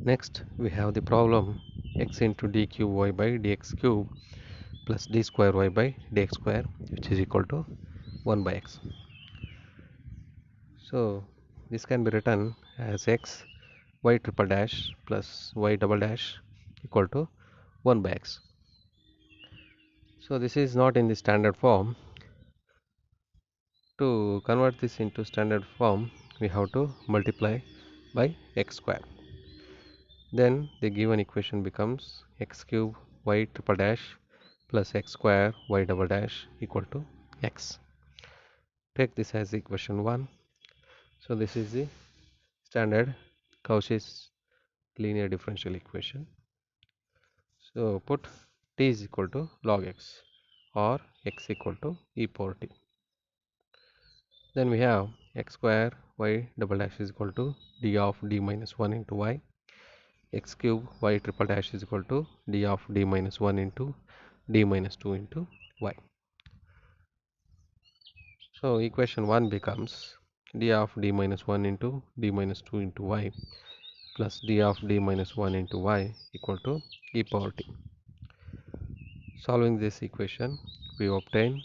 Next, we have the problem x into d cube y by dx cube plus d square y by dx square, which is equal to 1 by x. So this can be written as x y triple dash plus y double dash equal to 1 by x. So this is not in the standard form. To convert this into standard form, we have to multiply by x square. Then the given equation becomes x cube y triple dash plus x square y double dash equal to x. Take this as equation 1. So this is the standard Cauchy's linear differential equation. So put t is equal to log x or x equal to e power t. Then we have x square y double dash is equal to d of d minus 1 into y, x cube y triple dash is equal to d of d minus 1 into d minus 2 into y. So equation 1 becomes d of d minus 1 into d minus 2 into y plus d of d minus 1 into y equal to e power t. Solving this equation, we obtain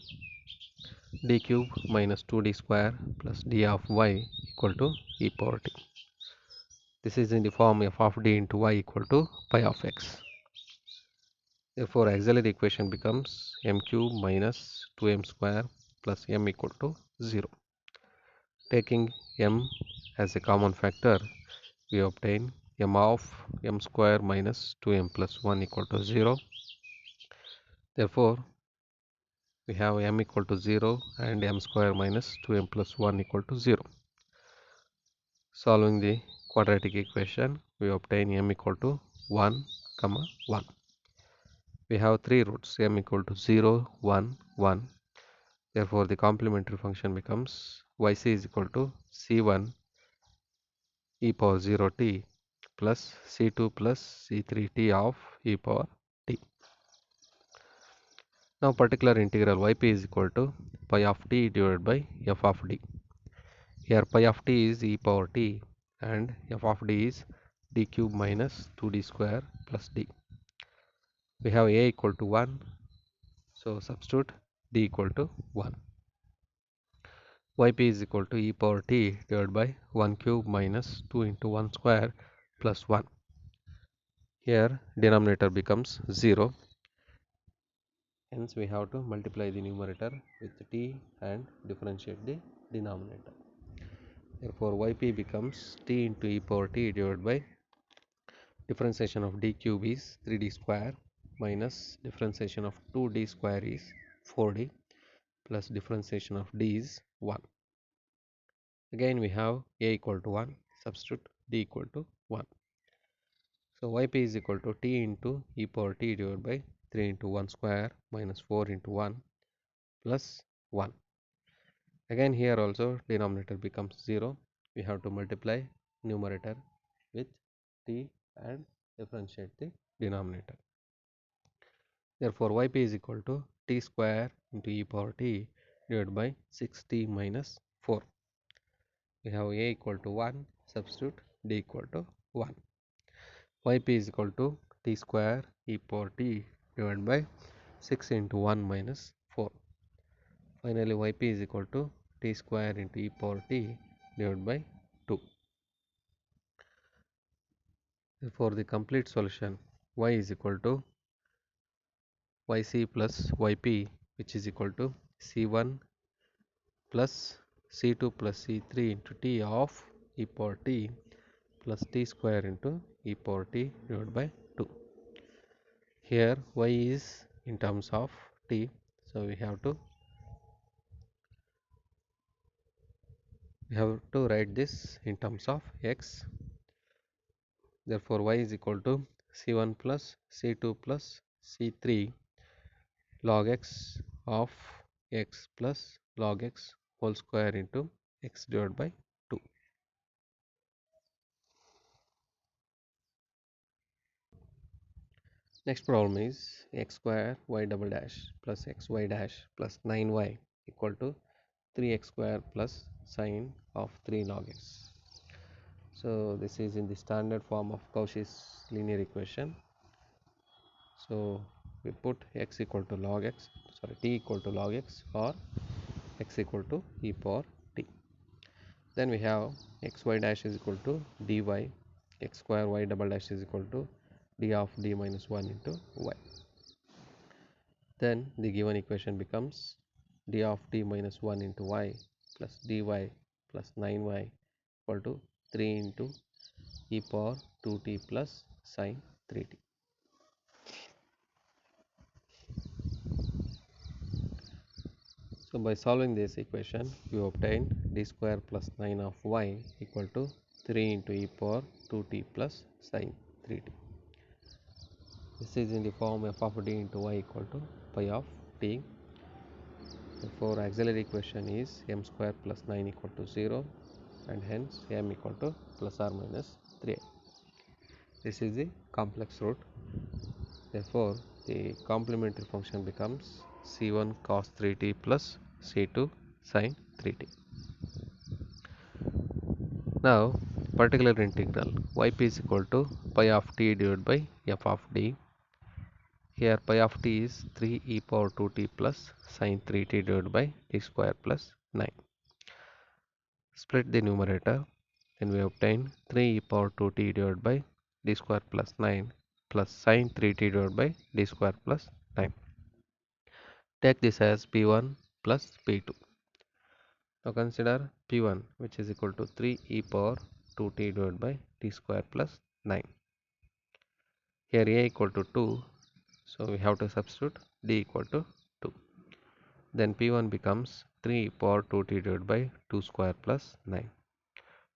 d cube minus 2d square plus d of y equal to e power t. This is in the form f of d into y equal to pi of x. Therefore, auxiliary equation becomes m cube minus 2m square plus m equal to 0. Taking m as a common factor, we obtain m of m square minus 2m plus 1 equal to 0. Therefore, we have m equal to 0 and m square minus 2m plus 1 equal to 0. Solving the quadratic equation, we obtain m equal to 1, 1. We have three roots, m equal to 0, 1, 1. Therefore, the complementary function becomes yc is equal to c1 e power 0t plus c2 plus c3t of e power t. Now particular integral yp is equal to pi of t divided by f of d. Here pi of t is e power t and f of d is d cube minus 2d square plus d. We have a equal to 1, so substitute d equal to 1. Yp is equal to e power t divided by 1 cube minus 2 into 1 square plus 1. Here denominator becomes 0. Hence we have to multiply the numerator with t and differentiate the denominator. Therefore yp becomes t into e power t divided by differentiation of d cube is 3d square minus differentiation of 2d square is 4d plus differentiation of d is 1. Again we have a equal to 1, substitute d equal to 1. So yp is equal to t into e power t divided by 3 into 1 square minus 4 into 1 plus 1. Again here also denominator becomes 0. We have to multiply numerator with t and differentiate the denominator. Therefore yp is equal to t square into e power t divided by 6t minus 4. We have a equal to 1, substitute d equal to 1. Yp is equal to t square e power t divided by 6 into 1 minus 4. Finally yp is equal to t square into e power t divided by 2. For the complete solution, y is equal to yc plus yp, which is equal to c1 plus c2 plus c3 into t of e power t plus t square into e power t divided by 2. Here y is in terms of t, so we have to write this in terms of x. Therefore y is equal to c1 plus c2 plus c3 log x of x plus log x whole square into x divided by 2. Next problem is x square y double dash plus xy dash plus 9y equal to 3x square plus sine of 3 log x. So this is in the standard form of Cauchy's linear equation. So we put x equal to log x, sorry, t equal to log x or x equal to e power t. Then we have xy dash is equal to dy, x square y double dash is equal to d of d minus 1 into y. Then the given equation becomes d of d minus 1 into y plus dy plus 9y equal to 3 into e power 2t plus sine 3t. So by solving this equation, you obtain d square plus 9 of y equal to 3 into e power 2t plus sine 3t. This is in the form f of d into y equal to pi of t. Therefore, auxiliary equation is m square plus 9 equal to 0 and hence m equal to plus or minus 3. This is the complex root. Therefore, the complementary function becomes c1 cos 3t plus c2 sin 3t. Now, particular integral yp is equal to pi of t divided by f of d. Here pi of t is 3 e power 2t plus sin 3t divided by t square plus 9. Split the numerator, then we obtain 3 e power 2t divided by d square plus 9 plus sin 3t divided by d square plus 9. Take this as p1 plus p2. Now consider p1, which is equal to 3 e power 2t divided by t square plus 9. Here a equal to 2, so we have to substitute d equal to 2. Then p1 becomes 3 e power 2t divided by 2 square plus 9,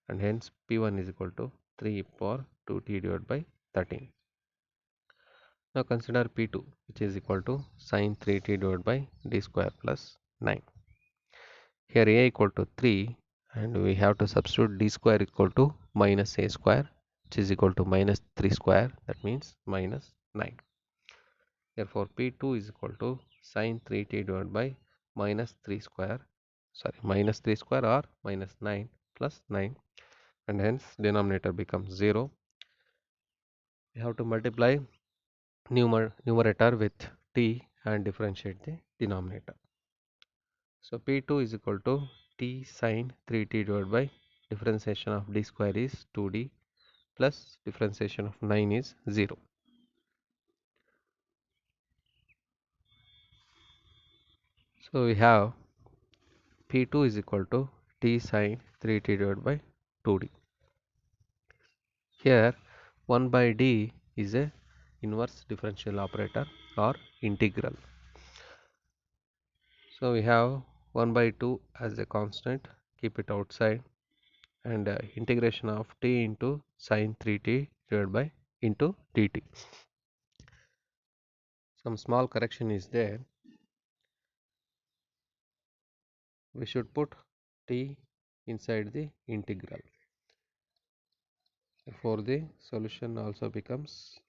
and hence p1 is equal to 3 e power 2t divided by 13. Now consider p2, which is equal to sin 3t divided by d square plus 9. Here a equal to 3, and we have to substitute d square equal to minus a square, which is equal to minus 3 square, that means minus 9. Therefore p2 is equal to sin 3t divided by minus 3 square, minus 3 square or minus 9 plus 9, and hence denominator becomes 0. We have to multiply numerator with t and differentiate the denominator. So p2 is equal to t sin 3t divided by differentiation of d square is 2d plus differentiation of 9 is 0. So we have p2 is equal to t sin 3t divided by 2d. Here 1 by d is a inverse differential operator or integral. So we have 1 by 2 as a constant, keep it outside, and integration of t into sin 3t divided by into dt. Some small correction is there. We should put t inside the integral. Therefore the solution also becomes